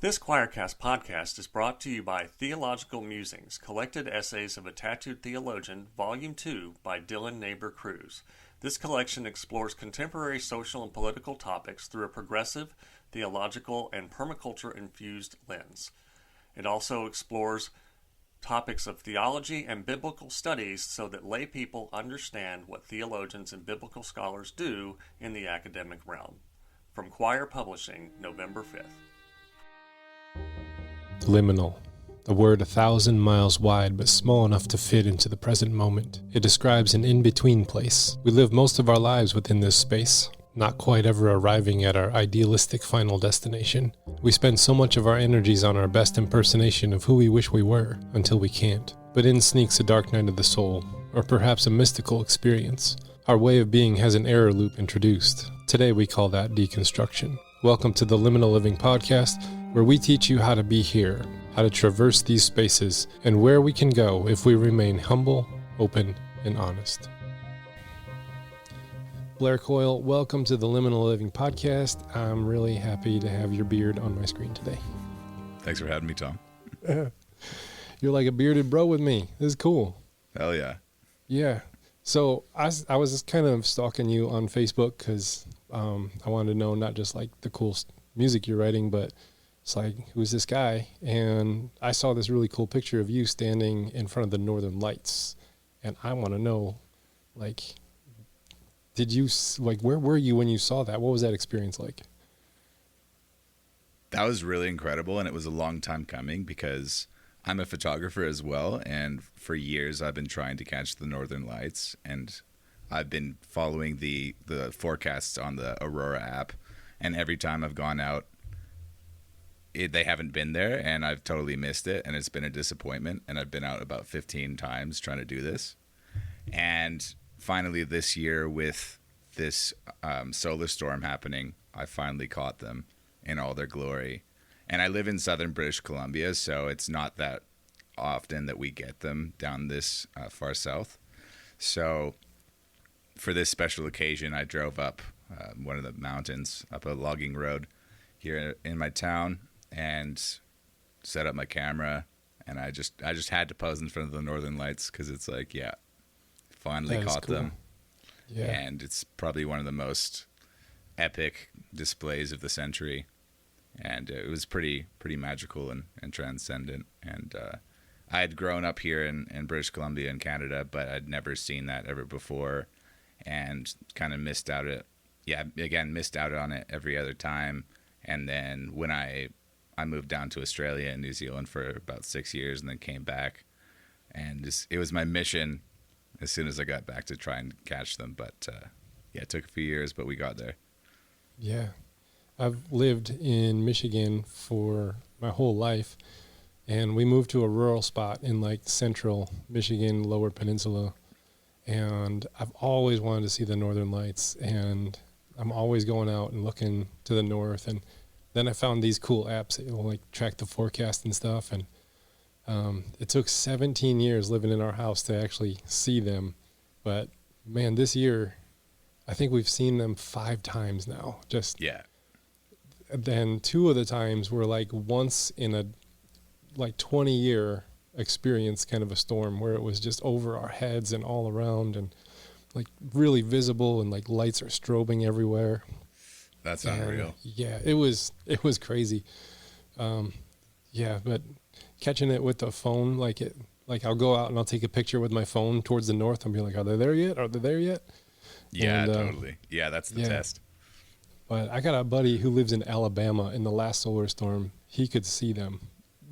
This Choircast podcast is brought to you by Theological Musings, Collected Essays of a Tattooed Theologian, Volume 2 by Dylan Neighbor Cruz. This collection explores contemporary social and political topics through a progressive, theological, and permaculture-infused lens. It also explores topics of theology and biblical studies so that lay people understand what theologians and biblical scholars do in the academic realm. From Choir Publishing, November 5th. Liminal, a word 1,000 miles wide but small enough to fit into the present moment. It describes an in-between place. We live most of our lives within this space, not quite ever arriving at our idealistic final destination. We spend so much of our energies on our best impersonation of who we wish we were, until we can't. But in sneaks a dark night of the soul, or perhaps a mystical experience. Our way of being has an error loop introduced. Today we call that deconstruction. Welcome to the Liminal Living Podcast, where we teach you how to be here, how to traverse these spaces, and where we can go if we remain humble, open, and honest. Blair Coyle, welcome to the Liminal Living Podcast. I'm really happy to have your beard on my screen today. Thanks for having me, Tom. You're like a bearded bro with me. This is cool. Hell yeah. Yeah. So I was just kind of stalking you on Facebook because I wanted to know not just like the cool music you're writing, but it's like, who's this guy? And I saw this really cool picture of you standing in front of the Northern Lights. And I want to know, like, where were you when you saw that? What was that experience like? That was really incredible, and it was a long time coming because I'm a photographer as well, and for years I've been trying to catch the Northern Lights, and I've been following the forecasts on the Aurora app, and every time I've gone out, they haven't been there, and I've totally missed it, and it's been a disappointment, and I've been out about 15 times trying to do this. And finally this year, with this solar storm happening, I finally caught them in all their glory. And I live in southern British Columbia, so it's not that often that we get them down this far south. So for this special occasion, I drove up one of the mountains, up a logging road here in my town, and set up my camera, and I just had to pose in front of the Northern Lights because it's like, yeah, finally caught cool. them. Yeah. And it's probably one of the most epic displays of the century, and it was pretty magical and transcendent. And I had grown up here in British Columbia in Canada, but I'd never seen that ever before, and kind of missed out on it every other time. And then when I moved down to Australia and New Zealand for about 6 years, and then came back, and it was my mission as soon as I got back to try and catch them. But it took a few years, but we got there. Yeah. I've lived in Michigan for my whole life, and we moved to a rural spot in like central Michigan, Lower Peninsula, and I've always wanted to see the Northern Lights, and I'm always going out and looking to the north. And then I found these cool apps that will like track the forecast and stuff, and it took 17 years living in our house to actually see them. But man, this year I think we've seen them 5 times now. Then 2 of the times were like once in a like 20-year experience, kind of a storm where it was just over our heads and all around, and like really visible, and like lights are strobing everywhere. That's unreal. Yeah, it was crazy. But catching it with the phone, like I'll go out and I'll take a picture with my phone towards the north and be like, are they there yet? Are they there yet? Yeah, and, totally. Yeah, that's the test. But I got a buddy who lives in Alabama. In the last solar storm, he could see them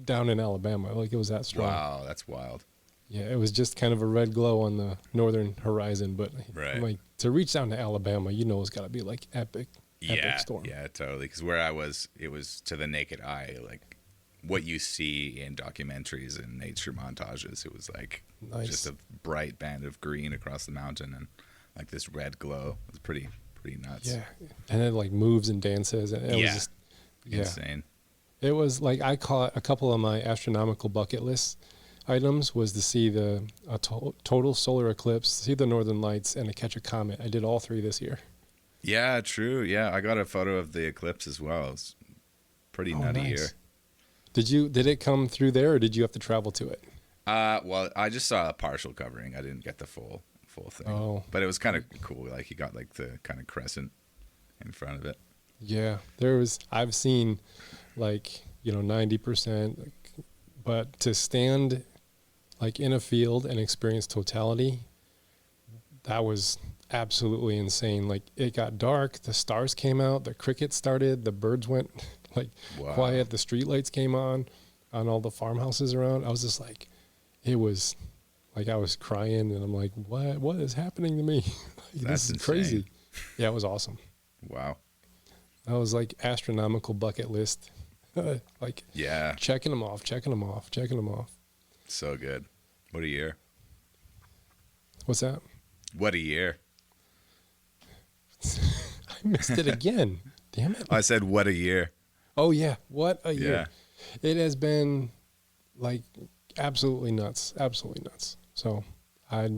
down in Alabama. Like, it was that strong. Wow, that's wild. Yeah, it was just kind of a red glow on the northern horizon. But right. Like, to reach down to Alabama, it's got to be like epic storm. Yeah, totally. Because where I was, it was to the naked eye, like what you see in documentaries and nature montages. It was like just a bright band of green across the mountain, and like this red glow. It was pretty nuts. Yeah, and it like moves and dances, and it was just insane. It was like, I caught a couple of my astronomical bucket list items was to see the total solar eclipse, see the Northern Lights, and to catch a comet. I did all 3 this year. Yeah, true. Yeah, I got a photo of the eclipse as well. It's pretty nutty nice. here. Did it come through there, or did you have to travel to it? Well, I just saw a partial covering. I didn't get the full thing. Oh. But it was kind of cool. Like he got like the kind of crescent in front of it. Yeah, I've seen like, 90%, but to stand like in a field and experience totality, that was absolutely insane. Like it got dark, the stars came out, the crickets started, the birds went like quiet, the street lights came on all the farmhouses around. I was just like, it was like I was crying, and I'm like, what is happening to me? This is crazy. Yeah, it was awesome. Wow. That was like astronomical bucket list. Like, yeah, checking them off. So good. What a year. What's that? What a year. I missed it again. Damn it. I said, what a year. Oh, yeah. What a year. Yeah. It has been like absolutely nuts. Absolutely nuts. So I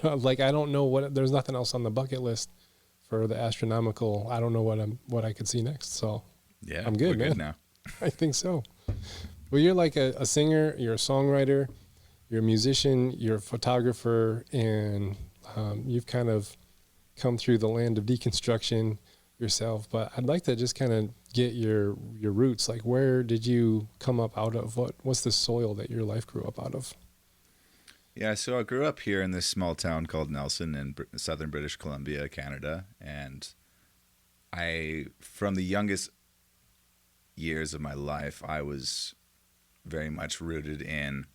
don't know there's nothing else on the bucket list for the astronomical. I don't know what I could see next. So yeah, I'm good, man. Good now. I think so. Well, you're like a singer, you're a songwriter, you're a musician, you're a photographer, and you've kind of come through the land of deconstruction yourself. But I'd like to just kind of get your roots. Like, where did you come up out of? What's the soil that your life grew up out of? Yeah, so I grew up here in this small town called Nelson in southern British Columbia, Canada. And from the youngest years of my life, I was very much rooted in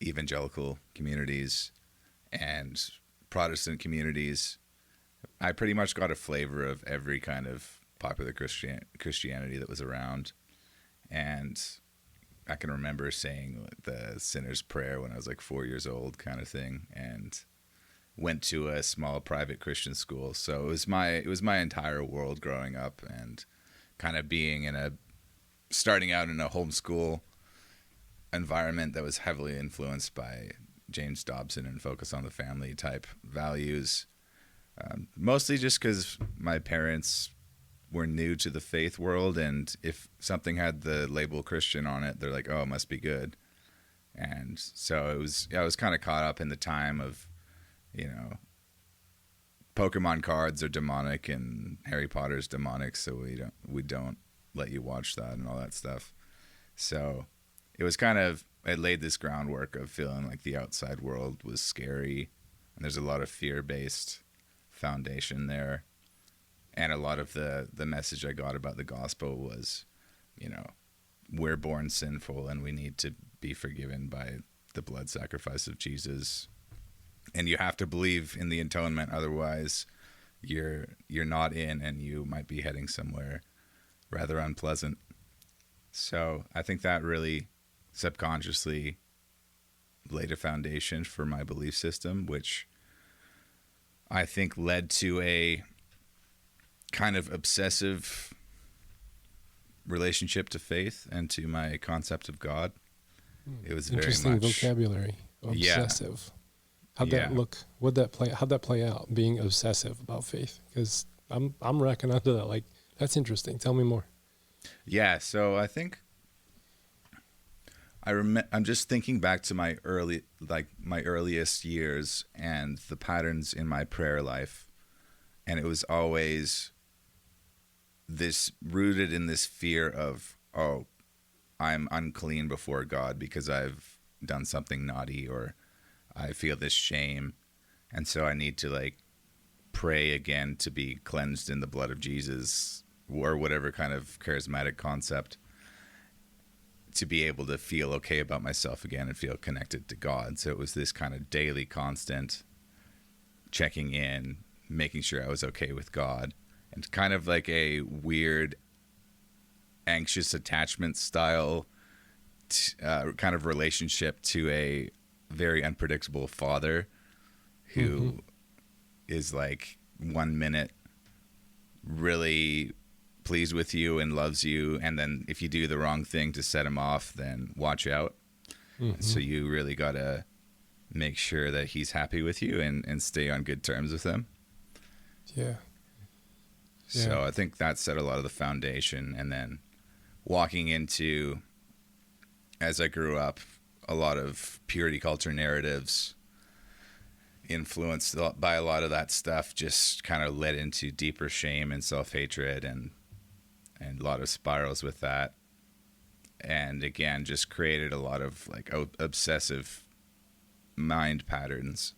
evangelical communities and Protestant communities. I pretty much got a flavor of every kind of popular Christianity that was around. And I can remember saying the sinner's prayer when I was like 4 years old, kind of thing, and went to a small private Christian school. So it was my entire world growing up, and kind of starting out in a homeschool environment that was heavily influenced by James Dobson and focus on the family type values. Mostly just because my parents were new to the faith world, and if something had the label Christian on it, they're like, oh, it must be good. And so I was kind of caught up in the time of, Pokemon cards are demonic and Harry Potter's demonic, so we don't let you watch that and all that stuff. So it was it laid this groundwork of feeling like the outside world was scary, and there's a lot of fear-based foundation there. And a lot of the message I got about the gospel was, we're born sinful and we need to be forgiven by the blood sacrifice of Jesus. And you have to believe in the atonement, otherwise you're not in, and you might be heading somewhere rather unpleasant. So I think that really subconsciously laid a foundation for my belief system, which I think led to a kind of obsessive relationship to faith and to my concept of God. It was interesting very much vocabulary. Obsessive. How'd that look? How'd that play out? Being obsessive about faith, because I'm racking onto that. Like, that's interesting. Tell me more. Yeah. So I think I'm just thinking back to my earliest years and the patterns in my prayer life, and it was always this rooted in this fear of, oh, I'm unclean before God because I've done something naughty, or I feel this shame, and so I need to pray again to be cleansed in the blood of Jesus, or whatever kind of charismatic concept, to be able to feel okay about myself again and feel connected to God. So it was this kind of daily constant checking in, making sure I was okay with God, and kind of like a weird anxious attachment style kind of relationship to a very unpredictable father who is 1 minute really pleased with you and loves you, and then if you do the wrong thing to set him off, then watch out. So you really got to make sure that he's happy with you and stay on good terms with him. Yeah. So I think that set a lot of the foundation, and then walking into as I grew up, a lot of purity culture narratives influenced by a lot of that stuff just kind of led into deeper shame and self-hatred and a lot of spirals with that. And again, just created a lot of like obsessive mind patterns.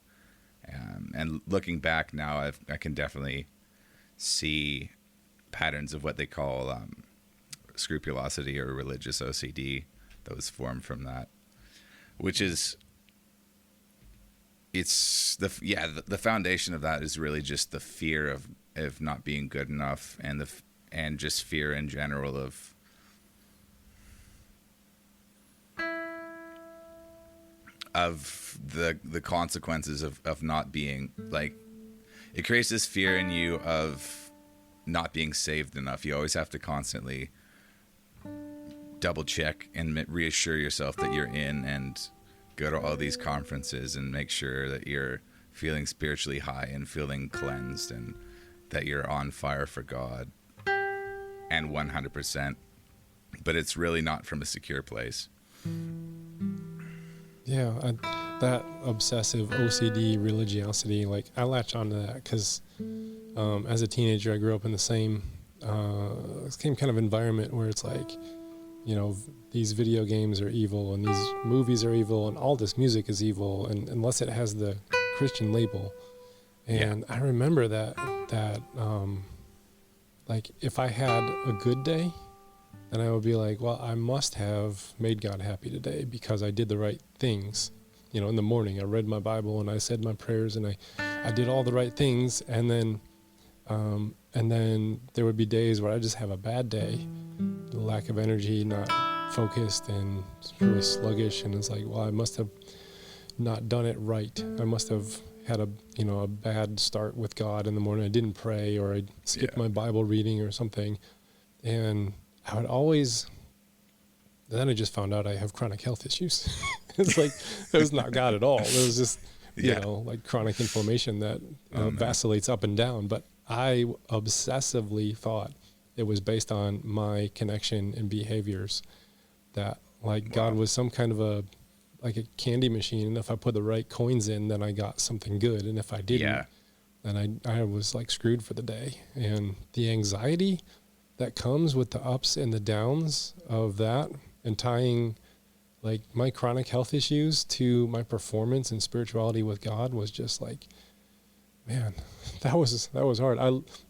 And looking back now, I can definitely see patterns of what they call scrupulosity or religious OCD that was formed from that, which is the foundation of that is really just the fear of not being good enough, and just fear in general of the consequences of not being, like, it creates this fear in you of not being saved enough. You always have to constantly double check and reassure yourself that you're in, and go to all these conferences and make sure that you're feeling spiritually high and feeling cleansed and that you're on fire for God and 100%. But it's really not from a secure place. Yeah, that obsessive OCD religiosity, like, I latch onto that because as a teenager, I grew up in the same kind of environment where it's like, you know, these video games are evil and these movies are evil and all this music is evil, and unless it has the Christian label. And I remember that like, if I had a good day, then I would be like, well, I must have made God happy today because I did the right things. You know, in the morning I read my Bible and I said my prayers and I did all the right things, and then there would be days where I just have a bad day, lack of energy, not focused, and it's really sluggish, and it's like, well, I must have not done it right. I must have had a bad start with God in the morning. I didn't pray, or I skipped my Bible reading or something. And I would always, then I just found out I have chronic health issues. It's like, it was not God at all. It was just, you know, like chronic inflammation that vacillates up and down. But I obsessively thought it was based on my connection and behaviors, that like God was some kind of a candy machine. And if I put the right coins in, then I got something good. And if I didn't, then I was like screwed for the day. And the anxiety that comes with the ups and the downs of that, and tying like my chronic health issues to my performance and spirituality with God, was just like, man, that was hard.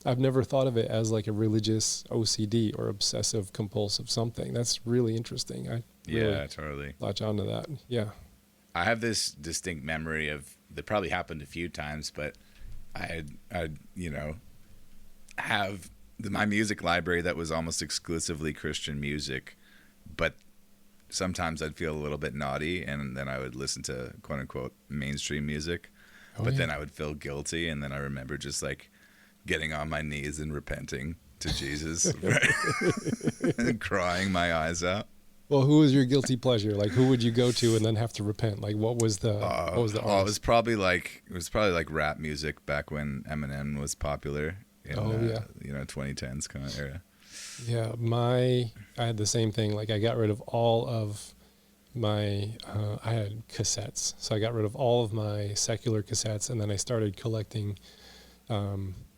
I've never thought of it as like a religious OCD or obsessive compulsive something. That's really interesting. I really totally latch onto that. Yeah. I have this distinct memory of, that probably happened a few times, but I you know, have my music library that was almost exclusively Christian music, but sometimes I'd feel a little bit naughty, and then I would listen to quote unquote mainstream music. Then I would feel guilty, and then I remember just like getting on my knees and repenting to Jesus and crying my eyes out. Well, who was your guilty pleasure? Like, who would you go to and then have to repent? Like, what was the artist? It was probably like rap music back when Eminem was popular in 2010s kind of era. Yeah, I had the same thing. Like, I got rid of all of my I had cassettes, so I got rid of all of my secular cassettes, and then I started collecting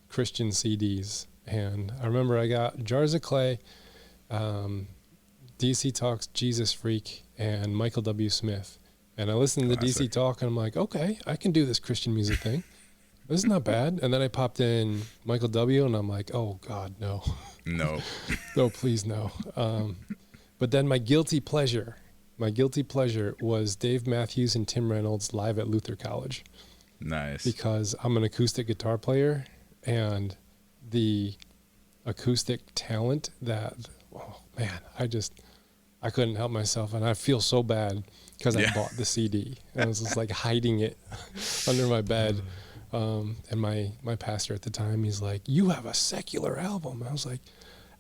Christian CDs. And I remember I got Jars of Clay, DC Talk's Jesus Freak, and Michael W. Smith. And I listened to DC Talk, and I'm like, okay, I can do this Christian music thing. This is not bad. And then I popped in Michael W., and I'm like, oh God, no. No. No, please no. But then my guilty pleasure was Dave Matthews and Tim Reynolds live at Luther College. Nice. Because I'm an acoustic guitar player, and the acoustic talent that, oh man, I couldn't help myself, and I feel so bad because I bought the CD, and I was just like hiding it under my bed. And my pastor at the time, he's like, "You have a secular album." I was like,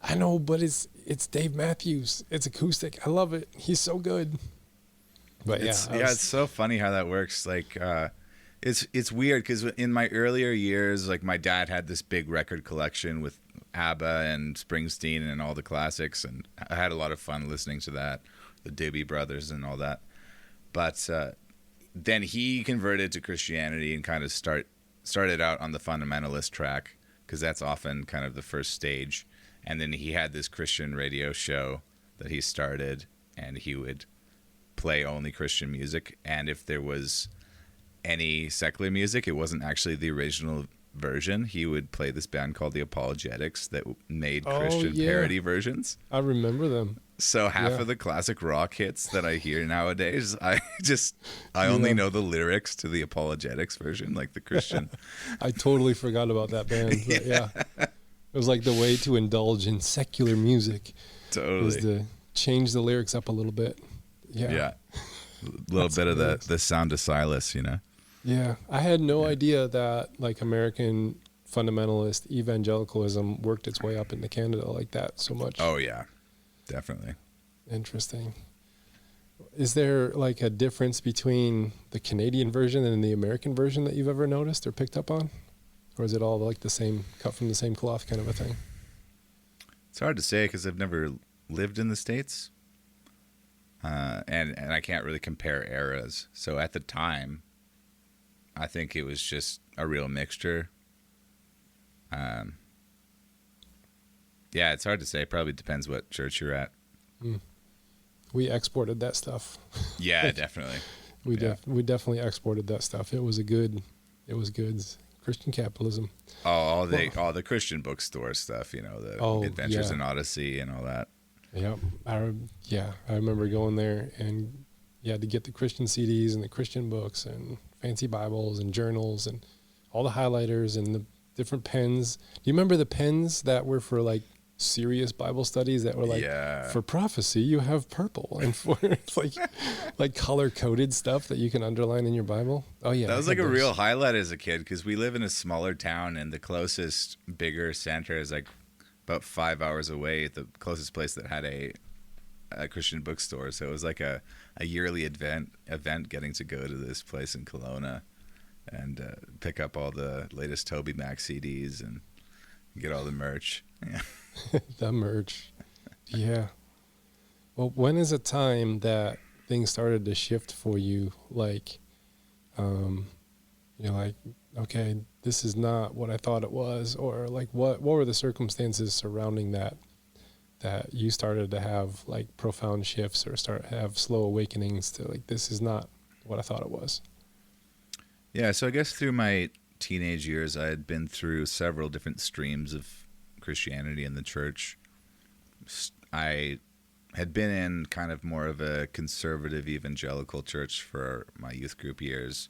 "I know, but it's Dave Matthews. It's acoustic. I love it. He's so good." But it's so funny how that works. Like, it's weird because in my earlier years, like my dad had this big record collection with ABBA and Springsteen and all the classics, and I had a lot of fun listening to that. the Doobie Brothers and all that. But then he converted to Christianity and kind of started out on the fundamentalist track, because that's often kind of the first stage. And then he had this Christian radio show that he started, and he would play only Christian music. And if there was any secular music, it wasn't actually the original version. He would play this band called the Apologetics that made Christian parody versions. I remember them. So half of the classic rock hits that I hear nowadays, I only know the lyrics to the Apologetics version, like the Christian. I totally forgot about that band. But yeah. It was like the way to indulge in secular music. Totally. Was to change the lyrics up a little bit. Yeah. Yeah. A little bit of the sound of Silas, you know? Yeah. I had no idea that like American fundamentalist evangelicalism worked its way up into Canada like that so much. Oh, yeah. Definitely. Interesting. Is there like a difference between the Canadian version and the American version that you've ever noticed or picked up on? Or is it all like the same, cut from the same cloth kind of a thing? It's hard to say because I've never lived in the States. And I can't really compare eras. So at the time, I think it was just a real mixture. Yeah, it's hard to say. Probably depends what church you're at. We exported that stuff. Yeah, definitely. We definitely exported that stuff. It was good. Christian capitalism. Oh, all the Christian bookstore stuff, you know, the Adventures in Odyssey and all that. Yep. I remember going there, and you had to get the Christian CDs and the Christian books and fancy Bibles and journals and all the highlighters and the different pens. Do you remember the pens that were for like serious Bible studies that were like, for prophecy you have purple, and for like color coded stuff that you can underline in your Bible? Oh yeah, that was like a real highlight as a kid, because we live in a smaller town and the closest bigger center is like about 5 hours away, the closest place that had a Christian bookstore. So it was like a yearly event getting to go to this place in Kelowna and pick up all the latest Toby Mac CDs and get all the merch. Yeah. The merch. Yeah. Well, when is a time that things started to shift for you? Like, you're like, okay, this is not what I thought it was, or like, what were the circumstances surrounding that you started to have like profound shifts or have slow awakenings to like, this is not what I thought it was? Yeah. So I guess through my teenage years, I had been through several different streams of Christianity in the church. I had been in kind of more of a conservative evangelical church for my youth group years,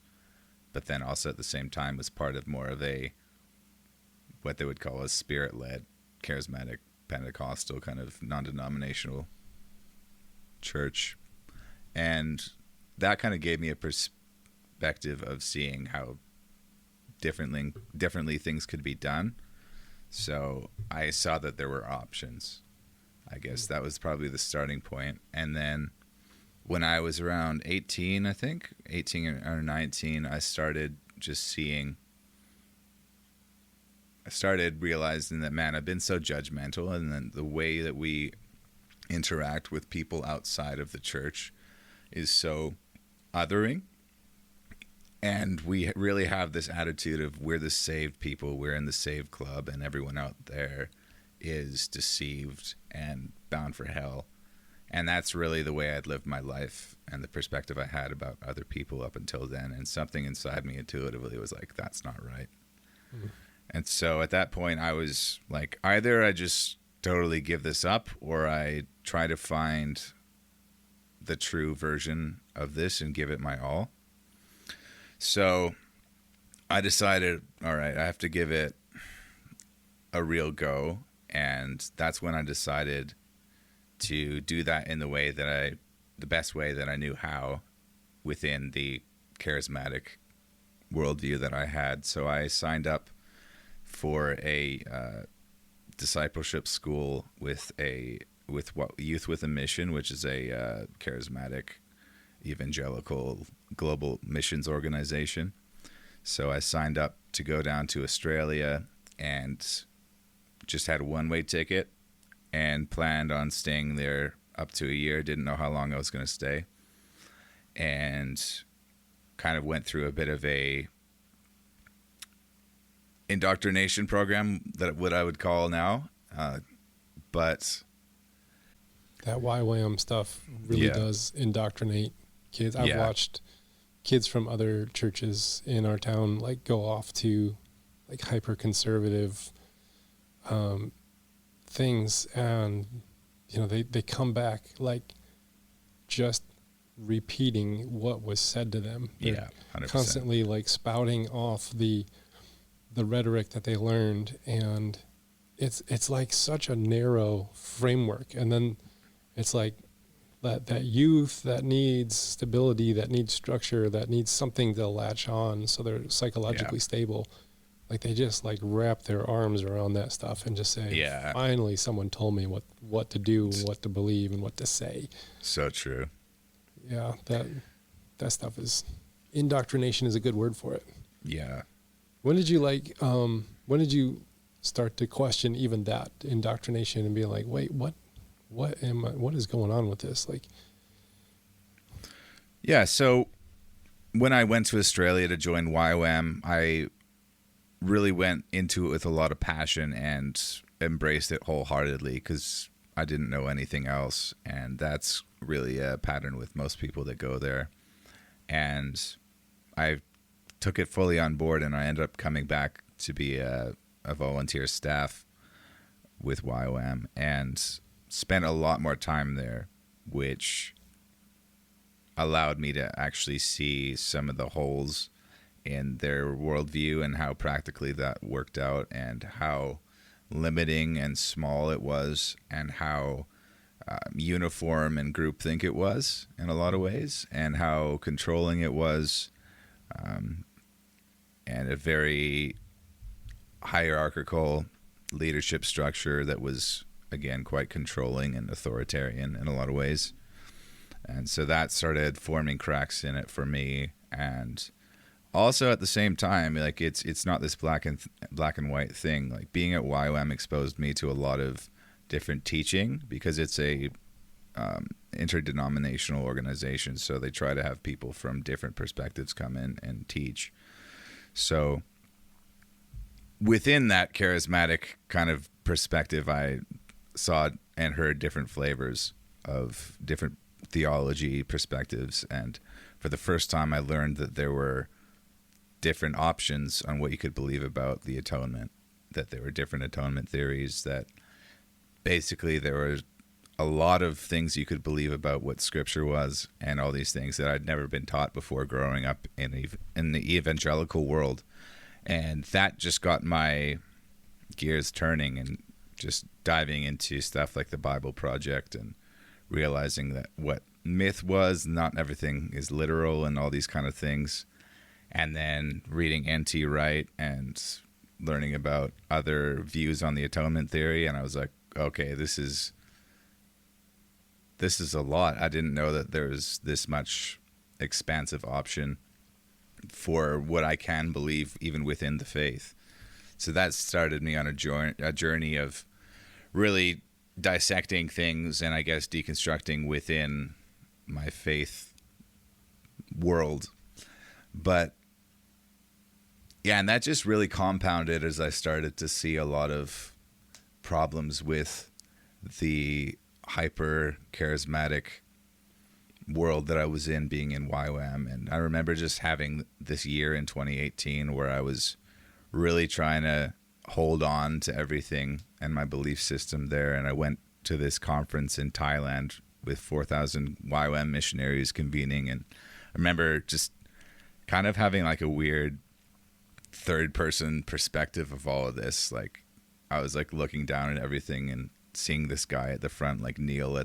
but then also at the same time was part of more of a, what they would call a spirit-led, charismatic, Pentecostal kind of non-denominational church. And that kind of gave me a perspective of seeing how differently things could be done. So I saw that there were options. I guess that was probably the starting point. And then when I was around 18, I think, 18 or 19, I started realizing that, man, I've been so judgmental, and then the way that we interact with people outside of the church is so othering. And we really have this attitude of we're the saved people, we're in the saved club, and everyone out there is deceived and bound for hell. And that's really the way I'd lived my life and the perspective I had about other people up until then. And something inside me intuitively was like, that's not right. Mm-hmm. And so at that point, I was like, either I just totally give this up, or I try to find the true version of this and give it my all. So I decided, all right, I have to give it a real go. And that's when I decided to do that in the best way that I knew how, within the charismatic worldview that I had. So I signed up for a discipleship school with Youth with a Mission, which is a charismatic evangelical global missions organization. So I signed up to go down to Australia and just had a one-way ticket and planned on staying there up to a year. Didn't know how long I was going to stay. And kind of went through a bit of a indoctrination program, that what I would call now. But that YWAM stuff really does indoctrinate kids. I've watched kids from other churches in our town like go off to like hyper conservative things, and you know they come back like just repeating what was said to them. They're 100%. constantly like spouting off the rhetoric that they learned, and it's like such a narrow framework. And then it's like that youth that needs stability, that needs structure, that needs something to latch on so they're psychologically stable. Like they just like wrap their arms around that stuff and just say, finally someone told me what to do, what to believe, and what to say. So true. Yeah, that stuff is, indoctrination is a good word for it. Yeah. When did you start to question even that indoctrination and be like, wait, what is going on with this? Like, yeah. So when I went to Australia to join YWAM, I really went into it with a lot of passion and embraced it wholeheartedly because I didn't know anything else. And that's really a pattern with most people that go there. And I took it fully on board, and I ended up coming back to be a volunteer staff with YWAM and spent a lot more time there, which allowed me to actually see some of the holes in their worldview and how practically that worked out, and how limiting and small it was, and how uniform and groupthink it was in a lot of ways, and how controlling it was, and a very hierarchical leadership structure that was, again, quite controlling and authoritarian in a lot of ways. And so that started forming cracks in it for me. And also at the same time, like it's not this black and white thing. Like being at YWAM exposed me to a lot of different teaching, because it's a interdenominational organization. So they try to have people from different perspectives come in and teach. So within that charismatic kind of perspective, I saw and heard different flavors of different theology perspectives. And for the first time, I learned that there were different options on what you could believe about the atonement, that there were different atonement theories, that basically there were a lot of things you could believe about what Scripture was, and all these things that I'd never been taught before growing up in the evangelical world. And that just got my gears turning, and just diving into stuff like the Bible Project, and realizing that what myth was, not everything is literal, and all these kind of things. And then reading N.T. Wright and learning about other views on the atonement theory, and I was like, okay, this is a lot. I didn't know that there was this much expansive option for what I can believe even within the faith. So that started me on a journey of really dissecting things, and I guess deconstructing within my faith world. But yeah, and that just really compounded as I started to see a lot of problems with the hyper charismatic world that I was in, being in YWAM. And I remember just having this year in 2018 where I was really trying to hold on to everything and my belief system there. And I went to this conference in Thailand with 4,000 YWAM missionaries convening. And I remember just kind of having like a weird third person perspective of all of this. Like I was like looking down at everything and seeing this guy at the front, like kneel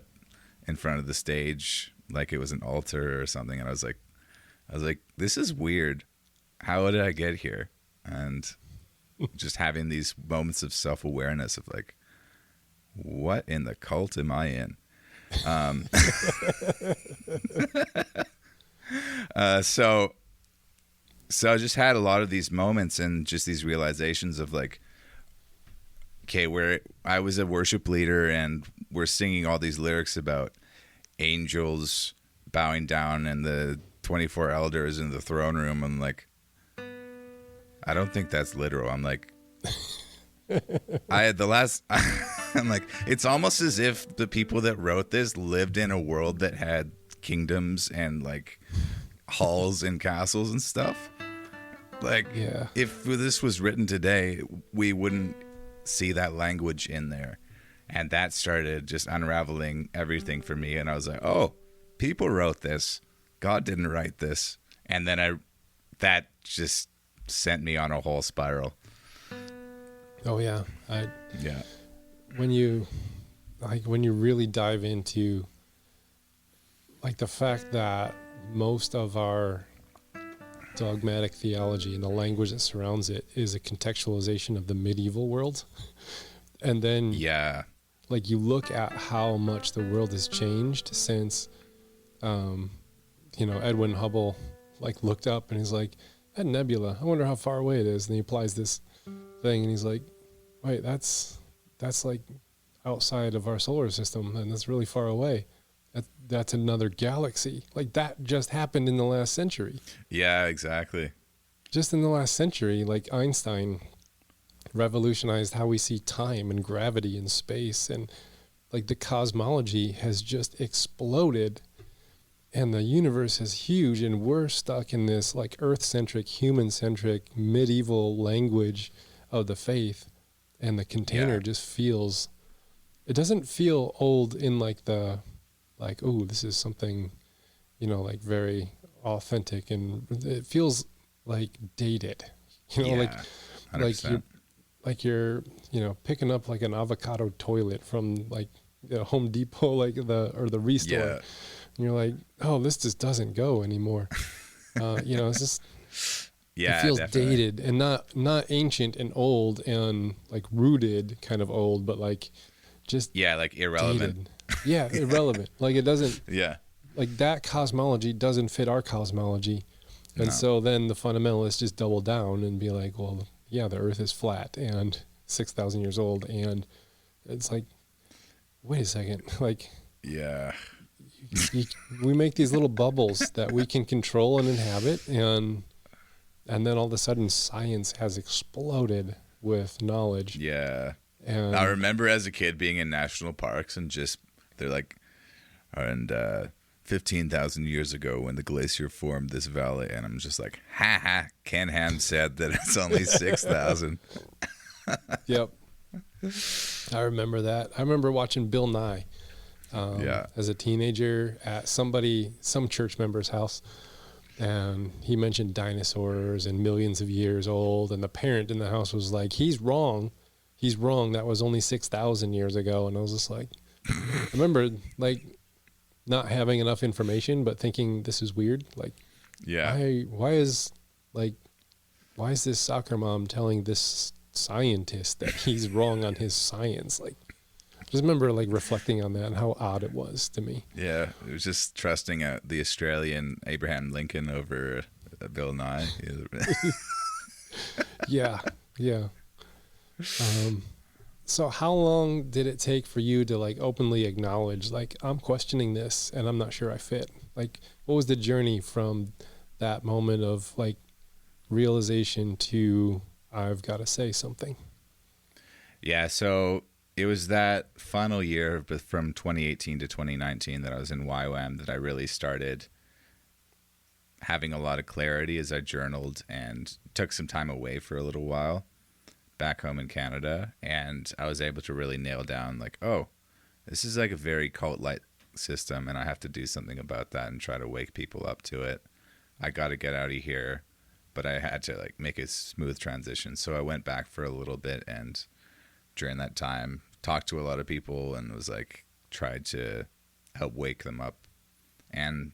in front of the stage, like it was an altar or something. And I was like, this is weird. How did I get here? And just having these moments of self-awareness of like, what in the cult am I in? So I just had a lot of these moments and just these realizations of like, okay, where I was a worship leader and we're singing all these lyrics about angels bowing down and the 24 elders in the throne room. I'm like, I don't think that's literal. I'm like, I'm like, it's almost as if the people that wrote this lived in a world that had kingdoms and like halls and castles and stuff. Like, Yeah. if this was written today, we wouldn't see that language in there. And that started just unraveling everything for me. And I was like, oh, people wrote this. God didn't write this. And then that just sent me on a whole spiral. Oh yeah. Yeah. When you really dive into like the fact that most of our dogmatic theology and the language that surrounds it is a contextualization of the medieval world. And then like you look at how much the world has changed since Edwin Hubble like looked up and he's like, that nebula, I wonder how far away it is. And he applies this thing and he's like, wait, that's like outside of our solar system and that's really far away. That's another galaxy. Like that just happened in the last century. Yeah, exactly. Just in the last century, like Einstein revolutionized how we see time and gravity and space, and like the cosmology has just exploded and the universe is huge and we're stuck in this like earth-centric, human-centric, medieval language of the faith, and the container just feels, it doesn't feel old in like the like, oh, this is something, like very authentic, and it feels like dated, like 100%. you're picking up like an avocado toilet from like Home Depot, like the Restore. Yeah. And you're like, oh, this just doesn't go anymore. It's just, it feels definitely dated and not ancient and old and like rooted kind of old, but like just like irrelevant. Dated. Yeah, irrelevant. Like it doesn't. Yeah. Like that cosmology doesn't fit our cosmology, and so then the fundamentalists just double down and be like, well, yeah, the Earth is flat and 6,000 years old, and it's like, wait a second, like, we make these little bubbles that we can control and inhabit, and then all of a sudden science has exploded with knowledge. Yeah. And I remember as a kid being in national parks and just, they're like, and 15,000 years ago when the glacier formed this valley, and I'm just like, Ken Ham said that it's only 6,000. Yep. I remember that. I remember watching Bill Nye as a teenager at some church member's house, and he mentioned dinosaurs and millions of years old, and the parent in the house was like, he's wrong, that was only 6,000 years ago. And I was just like, I remember like not having enough information but thinking this is weird, like, why is this soccer mom telling this scientist that he's wrong on his science? Like, I just remember like reflecting on that and how odd it was to me. Yeah, it was just trusting the Australian Abraham Lincoln over Bill Nye. Yeah. So how long did it take for you to like openly acknowledge, like, I'm questioning this and I'm not sure I fit? Like, what was the journey from that moment of like realization to I've got to say something? Yeah, so it was that final year from 2018 to 2019 that I was in YWAM that I really started having a lot of clarity as I journaled and took some time away for a little while back home in Canada, and I was able to really nail down like, oh, this is like a very cult-like system and I have to do something about that and try to wake people up to it. I got to get out of here, but I had to like make a smooth transition. So I went back for a little bit, and during that time talked to a lot of people and was like, tried to help wake them up. And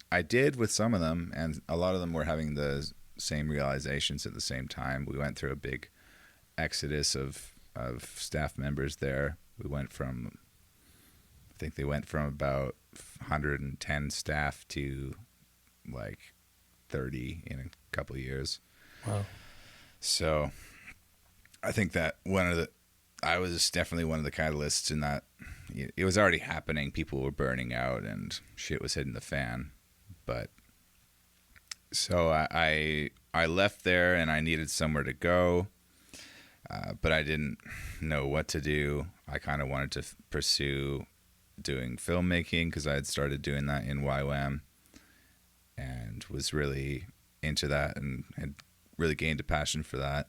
I did with some of them, and a lot of them were having the same realizations at the same time. We went through a big exodus of staff members there. We went from, I think they went from about 110 staff to like 30 in a couple of years. Wow. So I think that one of I was definitely one of the catalysts in that. It was already happening. People were burning out and shit was hitting the fan. But so I left there and I needed somewhere to go, but I didn't know what to do. I kind of wanted to pursue doing filmmaking because I had started doing that in YWAM and was really into that and had really gained a passion for that.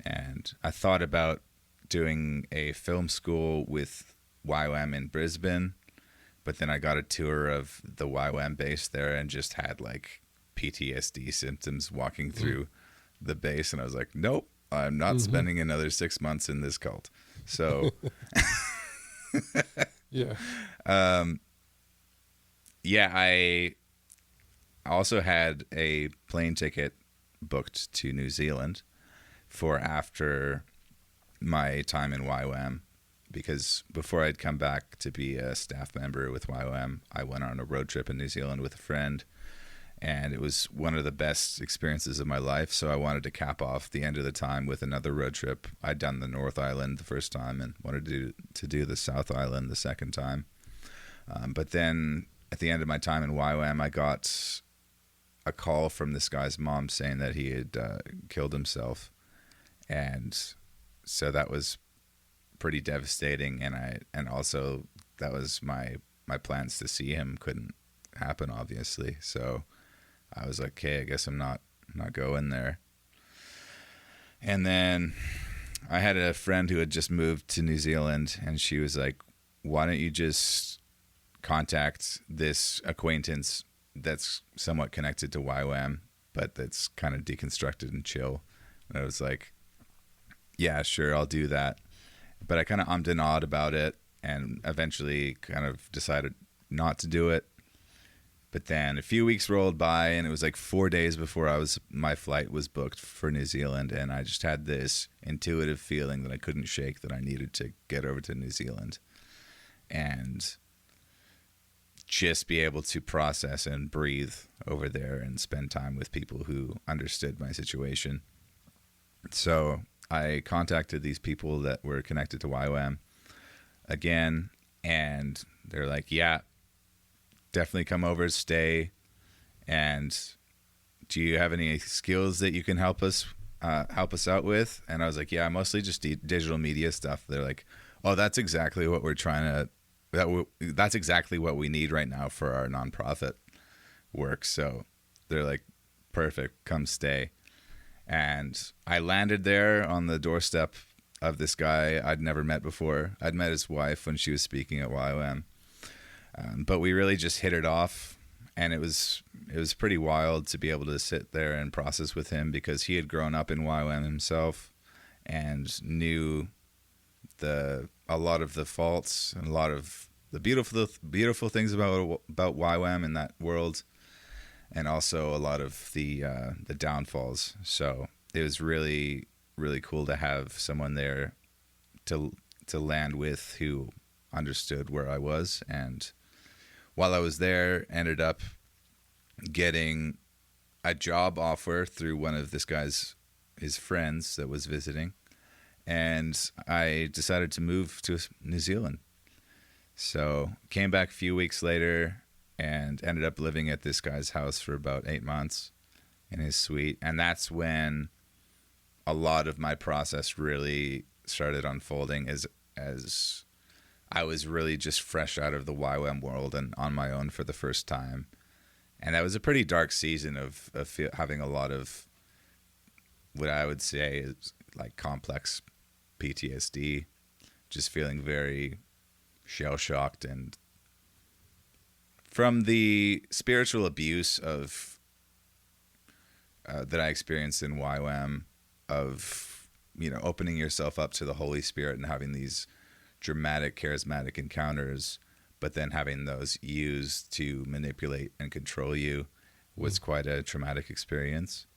And I thought about doing a film school with YWAM in Brisbane, but then I got a tour of the YWAM base there and just had like PTSD symptoms walking through the base, and I was like, nope, I'm not spending another 6 months in this cult. So Yeah. I also had a plane ticket booked to New Zealand for after my time in YWAM, because before I'd come back to be a staff member with YWAM, I went on a road trip in New Zealand with a friend, and it was one of the best experiences of my life. So I wanted to cap off the end of the time with another road trip. I'd done the North Island the first time and wanted to do the South Island the second time. But then at the end of my time in YWAM, I got a call from this guy's mom saying that he had killed himself. And so that was pretty devastating. And also that was my plans to see him couldn't happen, obviously. So I was like, okay, I guess I'm not going there. And then I had a friend who had just moved to New Zealand, and she was like, why don't you just contact this acquaintance that's somewhat connected to YWAM, but that's kind of deconstructed and chill. And I was like, yeah, sure, I'll do that. But I kind of ummed and ahed about it and eventually kind of decided not to do it. But then a few weeks rolled by, and it was like 4 days before my flight was booked for New Zealand, and I just had this intuitive feeling that I couldn't shake, that I needed to get over to New Zealand and just be able to process and breathe over there and spend time with people who understood my situation. So I contacted these people that were connected to YWAM again, and they're like, yeah, definitely come over, stay. And do you have any skills that you can help us out with? And I was like, yeah, mostly just digital media stuff. They're like, oh, that's exactly what we're trying to, that's exactly what we need right now for our nonprofit work. So they're like, perfect, come stay. And I landed there on the doorstep of this guy I'd never met before. I'd met his wife when she was speaking at YWAM. But we really just hit it off, and it was pretty wild to be able to sit there and process with him, because he had grown up in YWAM himself and knew a lot of the faults and a lot of the beautiful things about YWAM in that world, and also a lot of the downfalls. So it was really, really cool to have someone there to land with who understood where I was. And while I was there, ended up getting a job offer through one of this guy's his friends that was visiting, and I decided to move to New Zealand. So came back a few weeks later and ended up living at this guy's house for about 8 months in his suite. And that's when a lot of my process really started unfolding, as I was really just fresh out of the YWAM world and on my own for the first time. And that was a pretty dark season of having a lot of what I would say is like complex PTSD, just feeling very shell-shocked, and from the spiritual abuse of that I experienced in YWAM, of opening yourself up to the Holy Spirit and having these dramatic, charismatic encounters, but then having those used to manipulate and control you, was quite a traumatic experience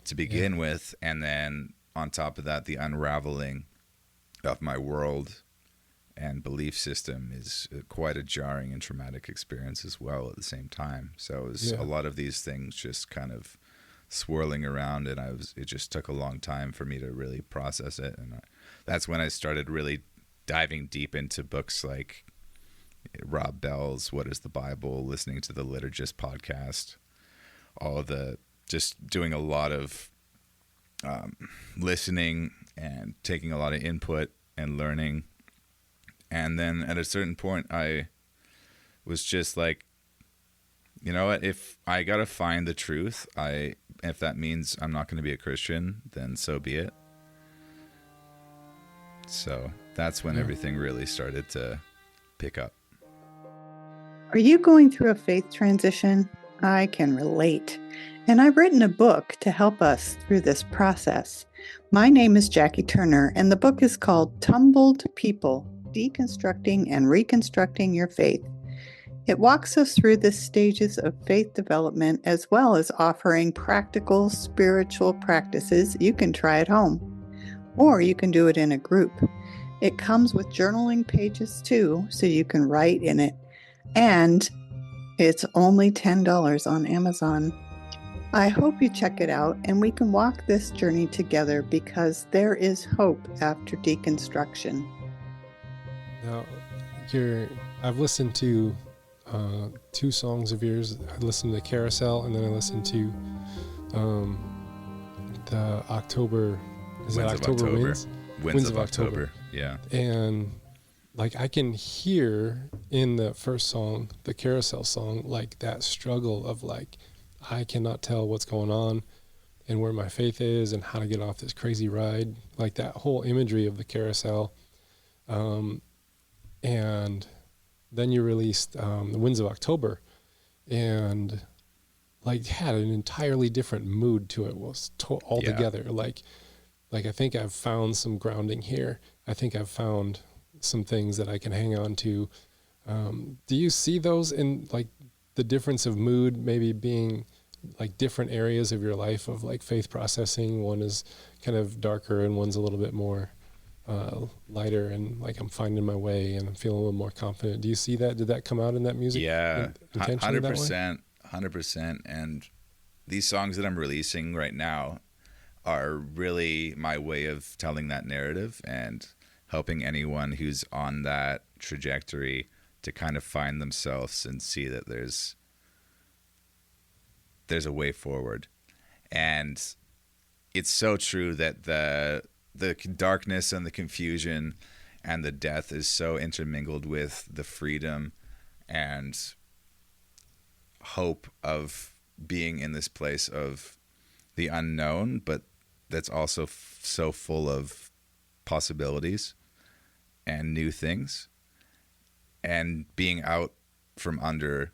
to begin with. And then on top of that, the unraveling of my world and belief system is quite a jarring and traumatic experience as well at the same time. So it was a lot of these things just kind of swirling around, and it just took a long time for me to really process it. And that's when I started really diving deep into books like Rob Bell's What is the Bible, listening to the Liturgist podcast, just doing a lot of listening and taking a lot of input and learning. And then at a certain point, I was just like, you know what, if I got to find the truth, if that means I'm not going to be a Christian, then so be it. So that's when everything really started to pick up. Are you going through a faith transition? I can relate. And I've written a book to help us through this process. My name is Jackie Turner, and the book is called Tumbled People, Deconstructing and Reconstructing Your Faith. It walks us through the stages of faith development, as well as offering practical spiritual practices you can try at home, or you can do it in a group. It comes with journaling pages too, so you can write in it. And it's only $10 on Amazon. I hope you check it out and we can walk this journey together, because there is hope after deconstruction. Now, I've listened to 2 songs of yours. I listened to Carousel, and then I listened to the October. Is that October Winds? Winds of October. Yeah. And like I can hear in the first song, the Carousel song, like that struggle of like, I cannot tell what's going on and where my faith is and how to get off this crazy ride. Like that whole imagery of the Carousel. And then you released the Winds of October, and like had an entirely different mood to it. Was altogether like I think I've found some grounding here. I think I've found some things that I can hang on to. Do you see those in like the difference of mood maybe being like different areas of your life of like faith processing? One is kind of darker and one's a little bit more lighter, and like I'm finding my way and I'm feeling a little more confident. Do you see that? Did that come out in that music? Yeah, 100%. And these songs that I'm releasing right now are really my way of telling that narrative and helping anyone who's on that trajectory to kind of find themselves and see that there's a way forward. And it's so true that the darkness and the confusion and the death is so intermingled with the freedom and hope of being in this place of the unknown, but that's also so full of possibilities and new things, and being out from under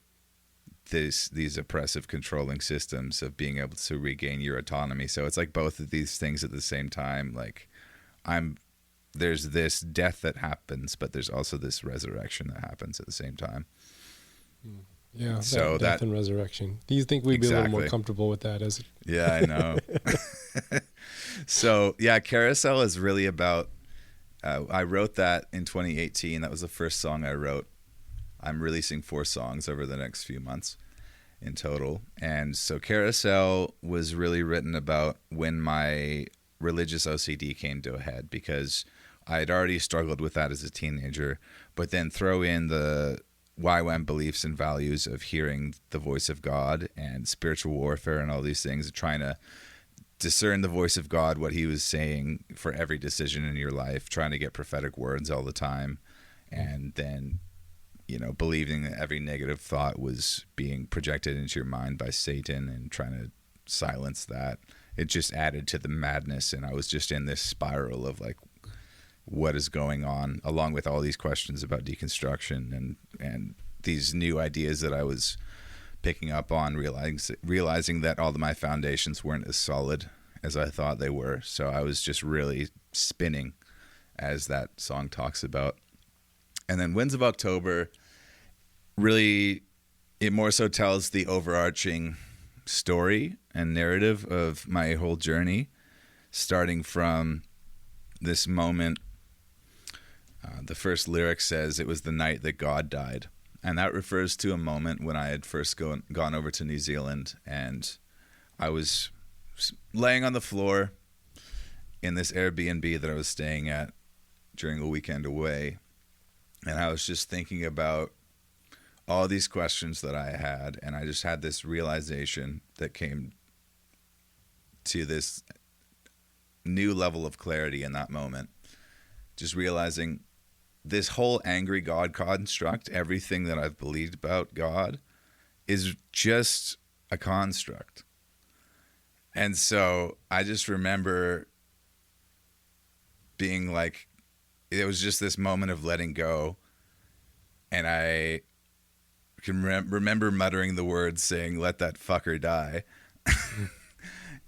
these oppressive controlling systems of being able to regain your autonomy. So it's like both of these things at the same time. Like there's this death that happens, but there's also this resurrection that happens at the same time. Yeah. So death and resurrection. Do you think we'd be a little more comfortable with that as? Yeah, I know. So yeah, Carousel is really about, I wrote that in 2018. That was the first song I wrote. I'm releasing 4 songs over the next few months in total. And so Carousel was really written about when my religious OCD came to a head, because I had already struggled with that as a teenager, but then throw in the YWAM beliefs and values of hearing the voice of God and spiritual warfare and all these things, trying to discern the voice of God, what he was saying for every decision in your life, trying to get prophetic words all the time, and then believing that every negative thought was being projected into your mind by Satan and trying to silence that. It just added to the madness, and I was just in this spiral of like, what is going on, along with all these questions about deconstruction and these new ideas that I was picking up on, realizing that all of my foundations weren't as solid as I thought they were. So I was just really spinning, as that song talks about. And then Winds of October, really, it more so tells the overarching story and narrative of my whole journey, starting from this moment. The first lyric says, "It was the night that God died." And that refers to a moment when I had first gone over to New Zealand, and I was laying on the floor in this Airbnb that I was staying at during a weekend away, and I was just thinking about all these questions that I had, and I just had this realization that came to this new level of clarity in that moment. Just realizing this whole angry God construct, everything that I've believed about God, is just a construct. And so I just remember being like, it was just this moment of letting go. And I can remember muttering the words saying, "Let that fucker die."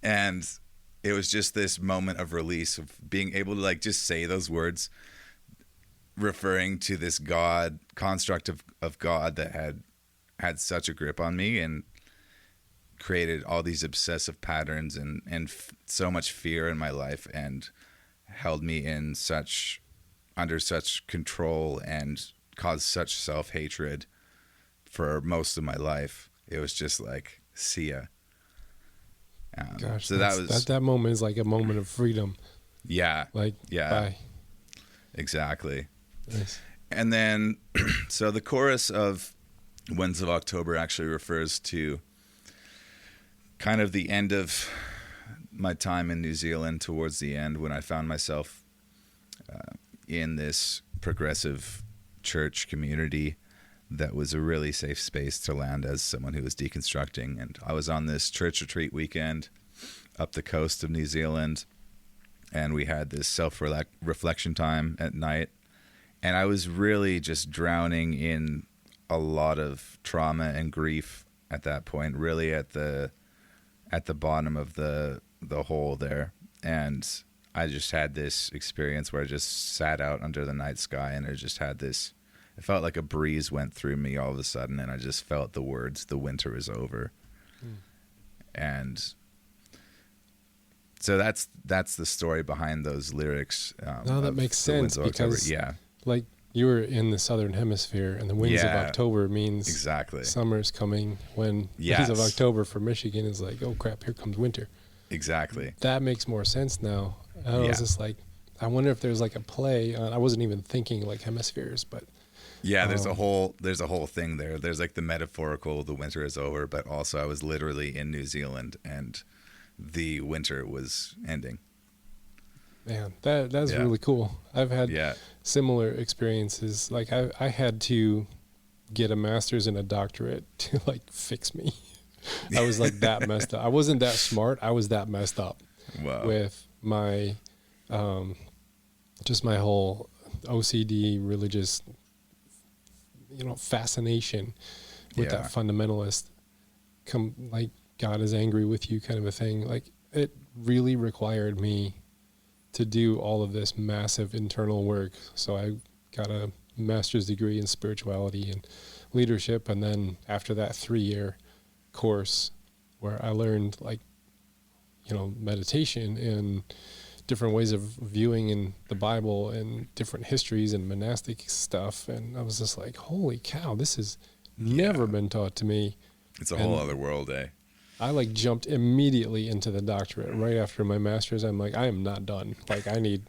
And it was just this moment of release, of being able to like just say those words, referring to this God construct of God that had such a grip on me and created all these obsessive patterns and so much fear in my life, and held me in under such control and caused such self-hatred for most of my life. It was just like, see ya. Gosh, so that moment is like a moment of freedom. Yeah. Like, yeah, bye. Exactly. Nice. And then, so the chorus of Winds of October actually refers to kind of the end of my time in New Zealand, towards the end, when I found myself in this progressive church community that was a really safe space to land as someone who was deconstructing. And I was on this church retreat weekend up the coast of New Zealand, and we had this self-reflection time at night. And I was really just drowning in a lot of trauma and grief at that point, really at the bottom of the hole there. And I just had this experience where I just sat out under the night sky, and it felt like a breeze went through me all of a sudden, and I just felt the words, "The winter is over." And so that's the story behind those lyrics. No, that makes sense, because like you were in the southern hemisphere, and the winds of October means exactly summer's coming, when winds of October for Michigan is like, oh crap, here comes winter. Exactly. That makes more sense now. I was just like, I wonder if there's like a play on, I wasn't even thinking like hemispheres, but yeah, there's a whole thing there. There's like the metaphorical, the winter is over, but also I was literally in New Zealand and the winter was ending. Man, that's really cool. I've had similar experiences. Like I had to get a master's and a doctorate to like fix me. I was like that messed up. I wasn't that smart. I was that messed up. Wow. With my, just my whole OCD religious, fascination with that fundamentalist, like God is angry with you kind of a thing. Like it really required me to do all of this massive internal work. So I got a master's degree in spirituality and leadership. And then after that 3-year course where I learned like, meditation and different ways of viewing in the Bible and different histories and monastic stuff. And I was just like, holy cow, this has never been taught to me. It's a whole other world, eh? I like jumped immediately into the doctorate right after my master's. I'm like, I am not done. Like I need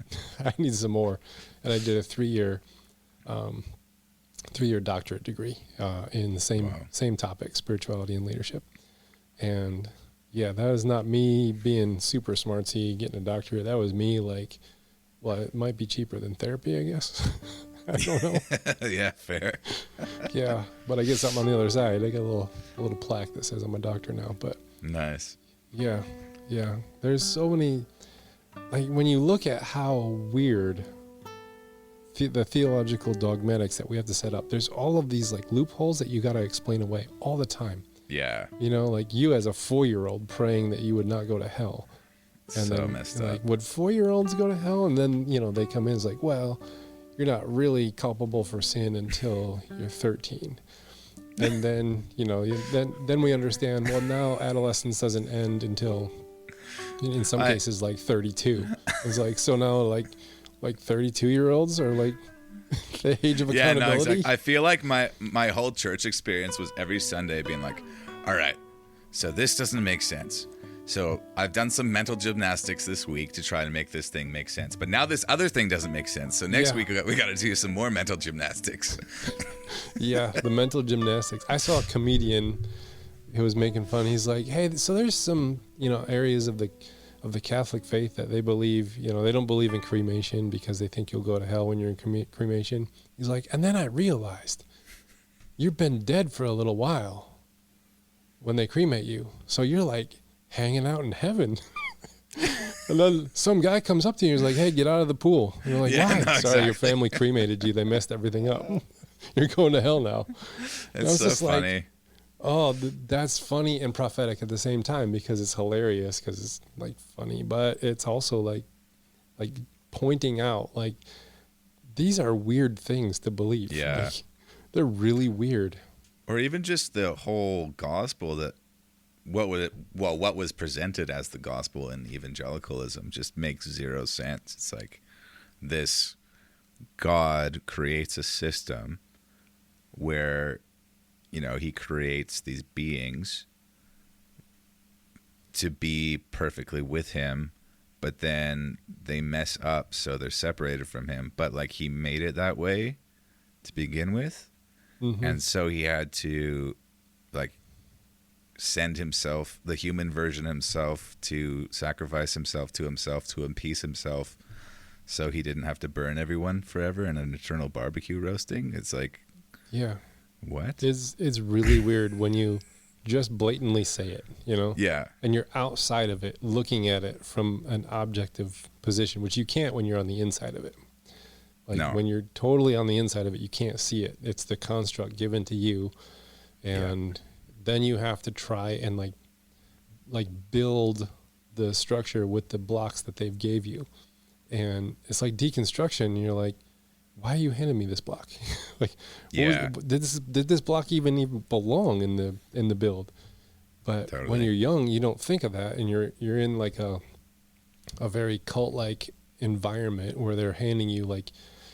some more. And I did a 3-year doctorate degree in the same topic, spirituality and leadership. And yeah, that was not me being super smartsy, getting a doctorate. That was me like, well, it might be cheaper than therapy, I guess. I don't know. Yeah, fair. Yeah, but I get something on the other side. I got a little plaque that says I'm a doctor now. But nice. Yeah. There's so many, like when you look at how weird the theological dogmatics that we have to set up, there's all of these like loopholes that you got to explain away all the time. Yeah. Like you as a 4-year-old praying that you would not go to hell. And so then, messed up. Like, would 4-year-olds go to hell? And then, they come in, it's like, well, you're not really culpable for sin until you're 13. And then, then we understand, well, now adolescence doesn't end until, in some cases, like 32. It's like, so now like 32-year-olds are like the age of accountability. Yeah, no, exactly. I feel like my whole church experience was every Sunday being like, all right, So this doesn't make sense. So I've done some mental gymnastics this week to try to make this thing make sense. But now this other thing doesn't make sense. So next week we got to do some more mental gymnastics. Yeah, the mental gymnastics. I saw a comedian who was making fun. He's like, hey, so there's some, areas of the Catholic faith that they believe, they don't believe in cremation because they think you'll go to hell when you're in cremation. He's like, and then I realized you've been dead for a little while when they cremate you. So you're like hanging out in heaven. And then some guy comes up to you and is like, hey, get out of the pool. And you're like, why? No, Sorry, your family cremated you. They messed everything up. You're going to hell now. It's so funny. Like, oh, that's funny and prophetic at the same time because it's hilarious because it's like funny, but it's also like pointing out like these are weird things to believe. Yeah. Like, they're really weird. Or even just the whole gospel that what was presented as the gospel in evangelicalism just makes zero sense. It's like this God creates a system where, he creates these beings to be perfectly with him, but then they mess up, so they're separated from him. But like he made it that way to begin with. Mm-hmm. And so he had to like send himself, the human version himself, to sacrifice himself to appease himself, so he didn't have to burn everyone forever in an eternal barbecue roasting. It's like, yeah, what? It's really weird when you just blatantly say it, Yeah. And you're outside of it, looking at it from an objective position, which you can't when you're on the inside of it. Like when you're totally on the inside of it, you can't see it. It's the construct given to you. And then you have to try and like build the structure with the blocks that they've gave you. And it's like deconstruction. And you're like, why are you handing me this block? Like, did this block even belong in the build? But totally. When you're young, you don't think of that. And you're in like a very cult-like environment where they're handing you like,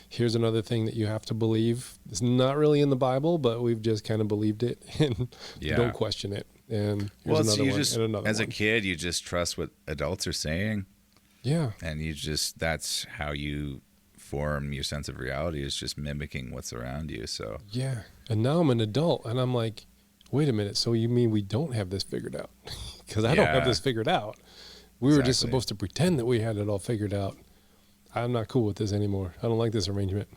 here's another thing that you have to believe. It's not really in the Bible, but we've just kind of believed it and don't question it. And here's another one, and another as one. A kid, you just trust what adults are saying. Yeah. And that's how you form your sense of reality, is just mimicking what's around you. So yeah. And now I'm an adult and I'm like, wait a minute. So you mean we don't have this figured out? Because I don't have this figured out. We were just supposed to pretend that we had it all figured out. I'm not cool with this anymore. I don't like this arrangement.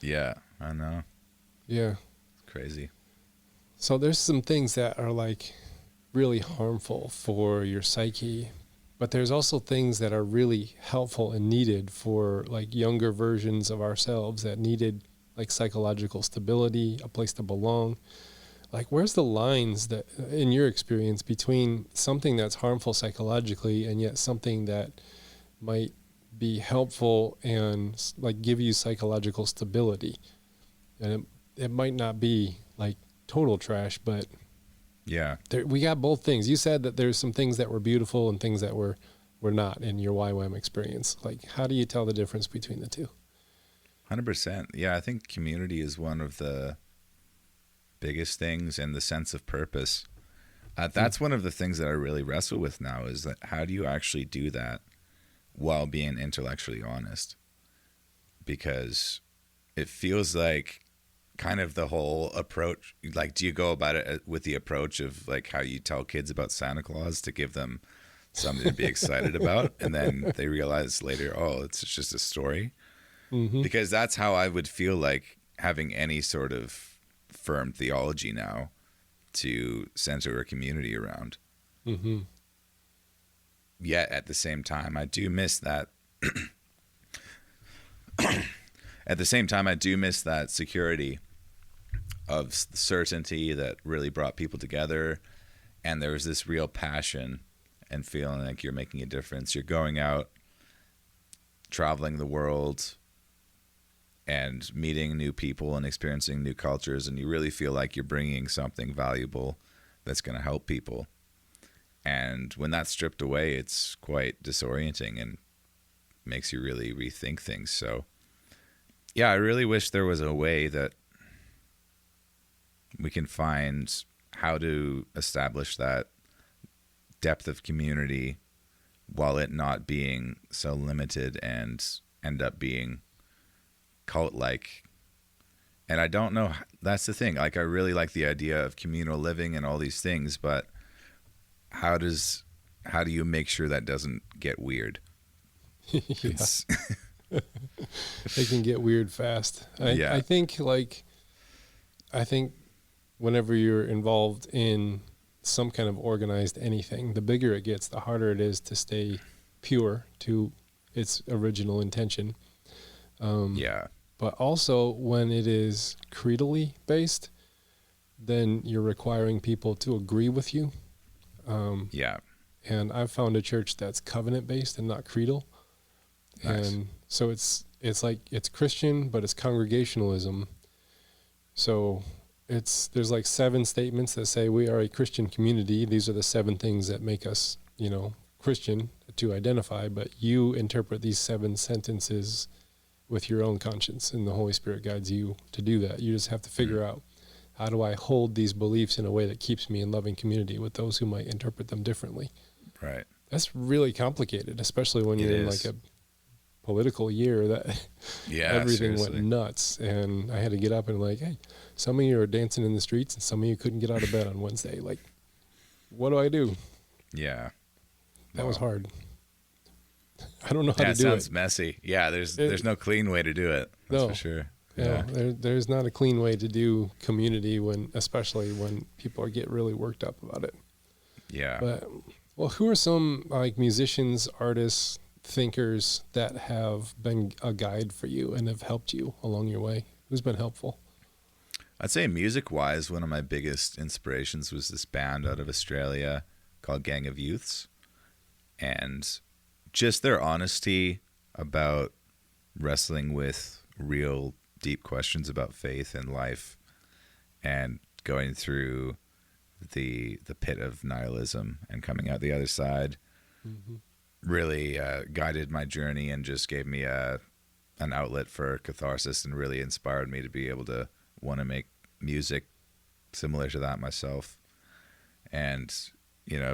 Yeah, I know. Yeah. It's crazy. So there's some things that are like really harmful for your psyche, but there's also things that are really helpful and needed for like younger versions of ourselves that needed like psychological stability, a place to belong. Like, where's the lines that, in your experience, between something that's harmful psychologically and yet something that might be helpful and like give you psychological stability? And it might not be like total trash, but yeah, we got both things. You said that there's some things that were beautiful and things that were not in your YWAM experience. Like, how do you tell the difference between the two? 100%. Yeah, I think community is one of the biggest things, and the sense of purpose. That's one of the things that I really wrestle with now, is that how do you actually do that while being intellectually honest? Because it feels like kind of the whole approach, like, do you go about it with the approach of like how you tell kids about Santa Claus to give them something to be excited about, and then they realize later, oh, it's just a story? Mm-hmm. Because that's how I would feel like having any sort of firm theology now to center a community around. Mm-hmm. Yet at the same time, I do miss that. At the same time, I do miss that security of certainty that really brought people together. And there was this real passion and feeling like you're making a difference. You're going out, traveling the world, and meeting new people and experiencing new cultures, and you really feel like you're bringing something valuable that's going to help people. And when that's stripped away, it's quite disorienting and makes you really rethink things. So yeah, I really wish there was a way that we can find how to establish that depth of community while it not being so limited and end up being cult-like. And I don't know, that's the thing. Like, I really like the idea of communal living and all these things, but how do you make sure that doesn't get weird? It can get weird fast. I think whenever you're involved in some kind of organized anything, the bigger it gets, the harder it is to stay pure to its original intention. But also when it is creedally based, then you're requiring people to agree with you. And I've found a church that's covenant based and not creedal. Nice. And so it's like, it's Christian, but it's congregationalism. So there's like 7 statements that say we are a Christian community. These are the 7 things that make us, Christian to identify, but you interpret these 7 sentences with your own conscience, and the Holy Spirit guides you to do that. You just have to figure out, how do I hold these beliefs in a way that keeps me in loving community with those who might interpret them differently? Right. That's really complicated, especially when you're in like a political year that everything went nuts. And I had to get up and like, hey, some of you are dancing in the streets and some of you couldn't get out of bed on Wednesday. Like, what do I do? Yeah. That was hard. I don't know how to do it. That sounds messy. Yeah, there's no clean way to do it. That's for sure. Yeah. There's not a clean way to do community especially when people get really worked up about it. Yeah. But, well, who are some like musicians, artists, thinkers that have been a guide for you and have helped you along your way? Who's been helpful? I'd say music-wise, one of my biggest inspirations was this band out of Australia called Gang of Youths. And just their honesty about wrestling with real deep questions about faith and life and going through the pit of nihilism and coming out the other side really guided my journey and just gave me an outlet for catharsis and really inspired me to be able to want to make music similar to that myself. And,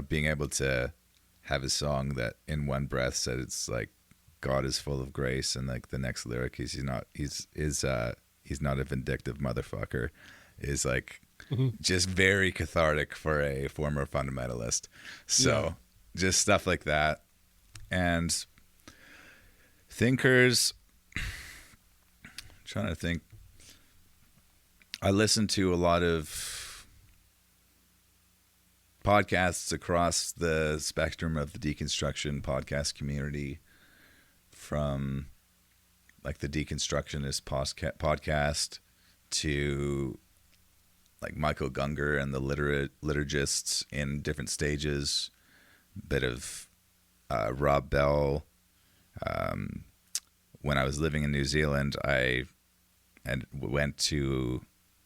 being able to have a song that in one breath said it's like God is full of grace, and like the next lyric he's not a vindictive motherfucker, is like just very cathartic for a former fundamentalist. So just stuff like that. And thinkers, I'm trying to think. I listen to a lot of podcasts across the spectrum of the deconstruction podcast community, from like the Deconstructionist podcast to like Michael Gungor and the liturgists in different stages, bit of Rob Bell. When I was living in New Zealand, I went to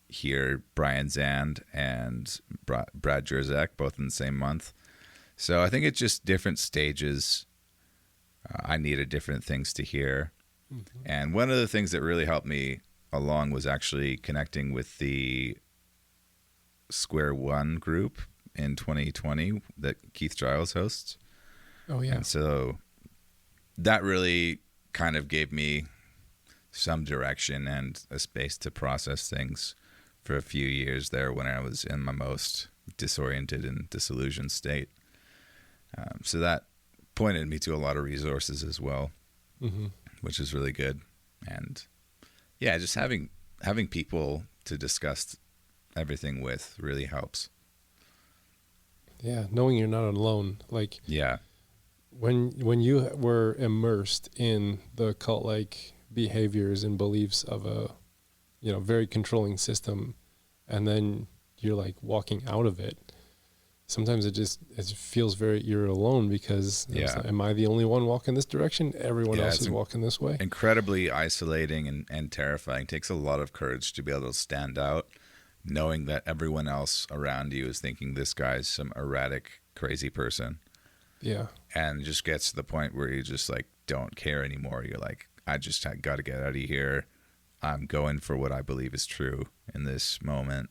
hear Brian Zand and Brad Jerzak both in the same month. So I think it's just different stages. I needed different things to hear. And one of the things that really helped me along was actually connecting with the Square One group in 2020 that Keith Giles hosts. Oh, yeah. And so that really kind of gave me some direction and a space to process things for a few years there when I was in my most disoriented and disillusioned state. So that pointed me to a lot of resources as well, which is really good. And yeah, just having people to discuss everything with really helps. Yeah, knowing you're not alone. Like, yeah, when you were immersed in the cult-like behaviors and beliefs of a very controlling system, and then you're like walking out of it, sometimes it feels you're alone, because like, am I the only one walking this direction? Everyone else is walking this way. Incredibly isolating and terrifying. It takes a lot of courage to be able to stand out, knowing that everyone else around you is thinking this guy's some erratic, crazy person. Yeah. And just gets to the point where you just like don't care anymore. You're like, I just got to get out of here. I'm going for what I believe is true in this moment.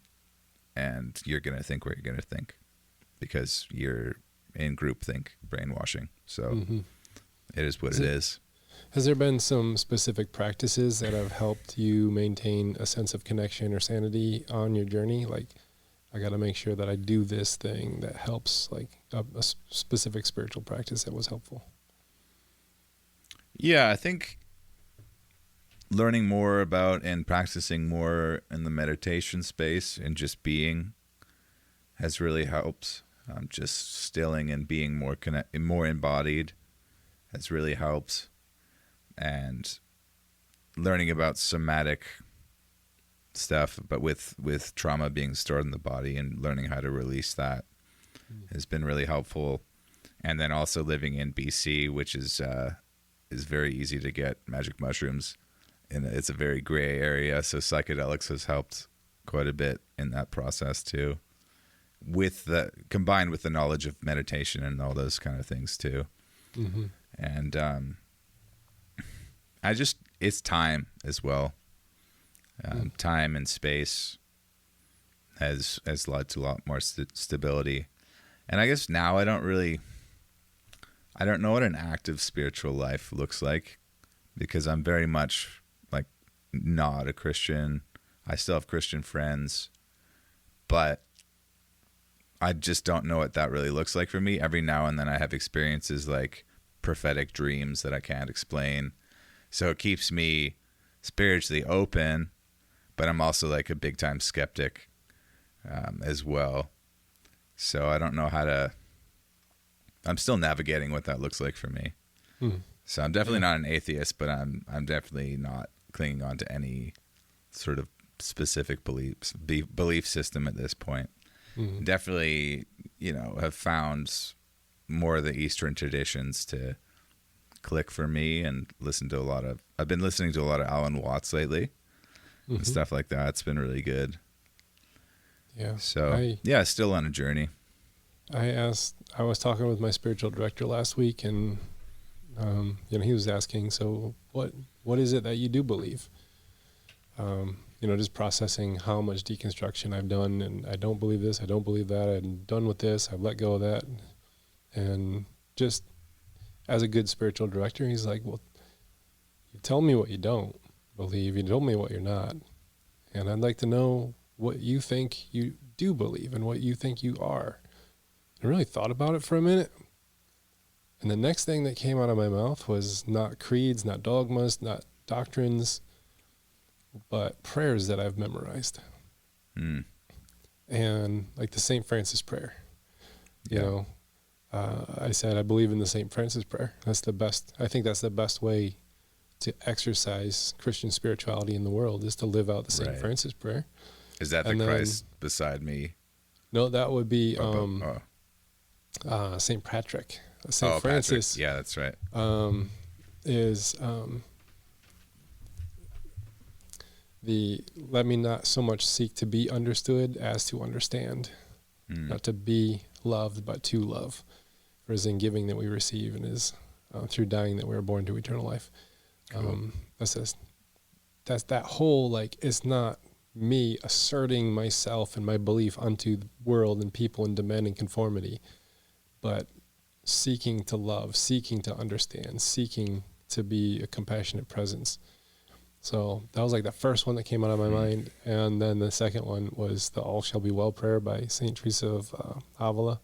And you're going to think what you're going to think, because you're in groupthink brainwashing. So Mm-hmm. it is what it is. Has there been some specific practices that have helped you maintain a sense of connection or sanity on your journey? Like, I got to make sure that I do this thing that helps, like a specific spiritual practice that was helpful. Yeah, I think learning more about and practicing more in the meditation space and just being has really helped. Just stilling and being more embodied has really helped. And learning about somatic stuff, but with trauma being stored in the body and learning how to release that has been really helpful. And then also living in BC, which is very easy to get magic mushrooms, and it's a very gray area. So psychedelics has helped quite a bit in that process too, combined with the knowledge of meditation and all those kind of things too. Mm-hmm. And it's time as well. Time and space has led to a lot more stability. And I guess now I don't know what an active spiritual life looks like, because I'm very much like not a Christian. I still have Christian friends, but I just don't know what that really looks like for me. Every now and then I have experiences like prophetic dreams that I can't explain. So it keeps me spiritually open, but I'm also like a big time skeptic as well. So I don't know I'm still navigating what that looks like for me. So I'm definitely not an atheist, but I'm definitely not clinging on to any sort of specific belief system at this point. Definitely, have found more of the Eastern traditions to click for me, and I've been listening to a lot of Alan Watts lately and stuff like that. It's been really good. Yeah. So still on a journey. I was talking with my spiritual director last week, and he was asking, so what is it that you do believe? Just processing how much deconstruction I've done, and I don't believe this, I don't believe that, I'm done with this, I've let go of that. And just as a good spiritual director, he's like, well, you tell me what you don't believe, you told me what you're not, and I'd like to know what you think you do believe and what you think you are. I really thought about it for a minute, and the next thing that came out of my mouth was not creeds, not dogmas, not doctrines, but prayers that I've memorized. And like the St. Francis prayer, I said, I believe in the St. Francis prayer. I think that's the best way to exercise Christian spirituality in the world, is to live out the St. Francis prayer. Is that the Christ beside me? No, that would be St. Patrick. St. Francis. Patrick. Yeah, that's right. Is let me not so much seek to be understood as to understand, not to be loved, but to love. For as in giving that we receive, and is through dying that we are born to eternal life. Cool. That's that whole, like, it's not me asserting myself and my belief unto the world and people and demanding conformity, but seeking to love, seeking to understand, seeking to be a compassionate presence. So that was like the first one that came out of my mind. And then the second one was the All Shall Be Well prayer by St. Teresa of Avila.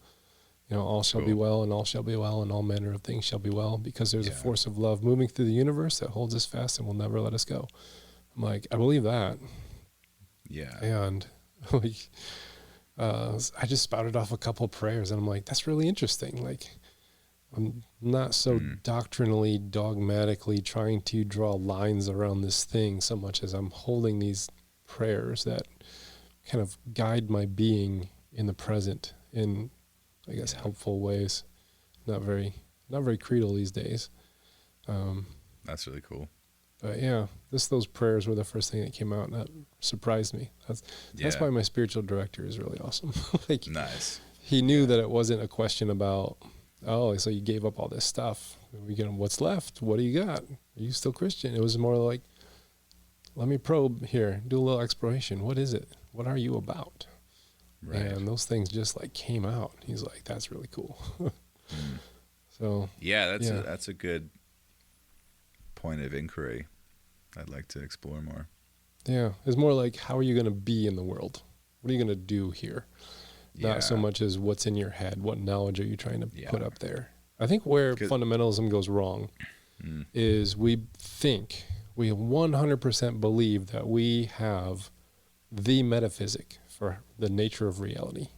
All shall be well, and all shall be well, and all manner of things shall be well, because there's a force of love moving through the universe that holds us fast and will never let us go. I'm like, I believe that. Yeah. And I just spouted off a couple prayers, and I'm like, that's really interesting. Like, I'm not so doctrinally, dogmatically trying to draw lines around this thing so much as I'm holding these prayers that kind of guide my being in the present in, I guess, helpful ways. Not very creedal these days. That's really cool. But yeah, those prayers were the first thing that came out, and that surprised me. That's why my spiritual director is really awesome. Nice. He knew that it wasn't a question about, oh, so you gave up all this stuff. What's left? What do you got? Are you still Christian? It was more like, let me probe here, do a little exploration. What is it? What are you about? Right. And those things just like came out. He's like, that's really cool. So that's a good point of inquiry. I'd like to explore more. Yeah, it's more like, how are you going to be in the world? What are you going to do here? Not so much as what's in your head. What knowledge are you trying to put up there? I think where fundamentalism goes wrong is we 100% believe that we have the metaphysic for the nature of reality.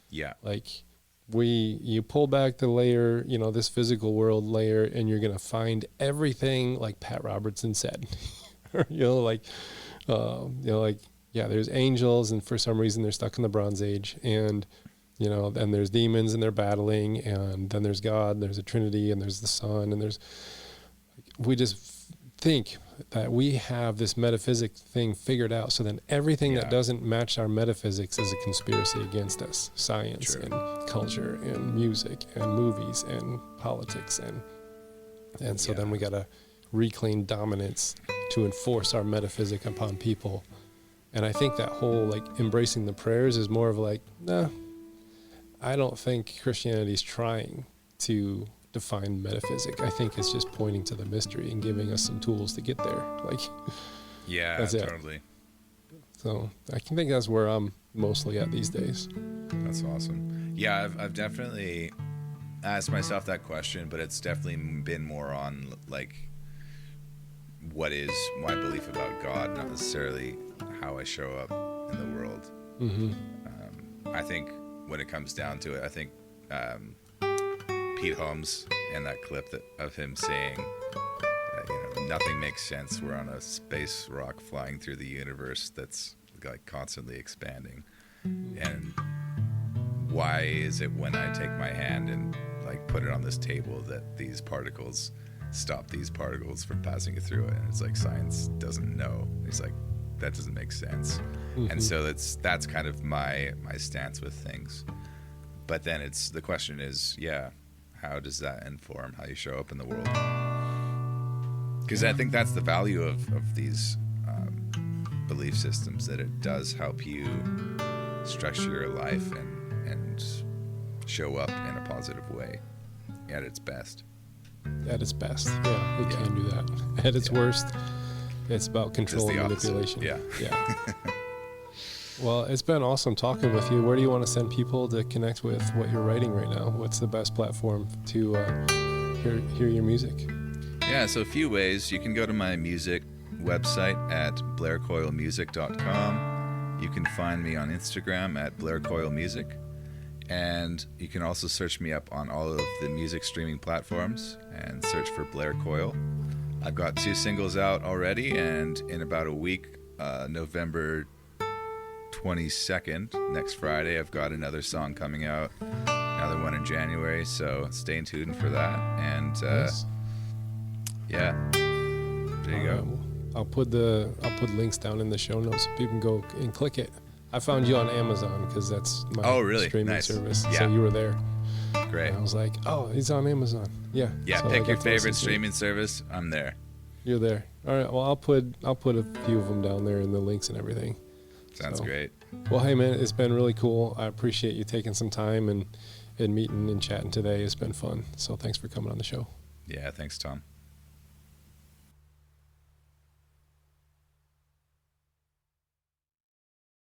Yeah. Like you pull back the layer, this physical world layer, and you're going to find everything like Pat Robertson said. There's angels, and for some reason they're stuck in the Bronze Age, and and there's demons and they're battling, and then there's God, and there's a Trinity, and there's the Son, and we just think that we have this metaphysic thing figured out. So then everything that doesn't match our metaphysics is a conspiracy against us. Science and culture and music and movies and politics and so then we got to reclaim dominance to enforce our metaphysic upon people. And I think that whole like embracing the prayers is more of like, I don't think Christianity's trying to define metaphysic. I think it's just pointing to the mystery and giving us some tools to get there. Like, that's totally. It. So I can think that's where I'm mostly at these days. That's awesome. Yeah, I've definitely asked myself that question, but it's definitely been more on like, what is my belief about God, not necessarily how I show up in the world. Mm-hmm. I think when it comes down to it, I think Pete Holmes and that clip of him saying, nothing makes sense. We're on a space rock flying through the universe that's like constantly expanding. And why is it when I take my hand and like put it on this table that these particles stop these particles from passing through it? And it's like, science doesn't know. He's like, that doesn't make sense. Mm-hmm. And so that's kind of my stance with things. But then the question is, how does that inform how you show up in the world? Because I think that's the value of these belief systems, that it does help you structure your life and show up in a positive way at its best. At its best, it can do that. At its worst, it's about control and manipulation. Yeah. Well, it's been awesome talking with you. Where do you want to send people to connect with what you're writing right now? What's the best platform to hear your music? Yeah, so a few ways. You can go to my music website at blaircoylemusic.com. You can find me on Instagram at blaircoylemusic. And you can also search me up on all of the music streaming platforms and search for Blair Coyle. I've got 2 singles out already, and in about a week, November 22nd, next Friday, I've got another song coming out, another one in January, so stay tuned for that. And nice. There you go. I'll put links down in the show notes so people can go and click it. I found you on Amazon because that's my streaming service. Yeah. So you were there. Great. And I was like, he's on Amazon. Yeah. Yeah. So pick your favorite streaming service. I'm there. You're there. All right. Well, I'll put a few of them down there in the links and everything. Sounds great. Well, hey man, it's been really cool. I appreciate you taking some time and meeting and chatting today. It's been fun. So thanks for coming on the show. Yeah. Thanks, Tom.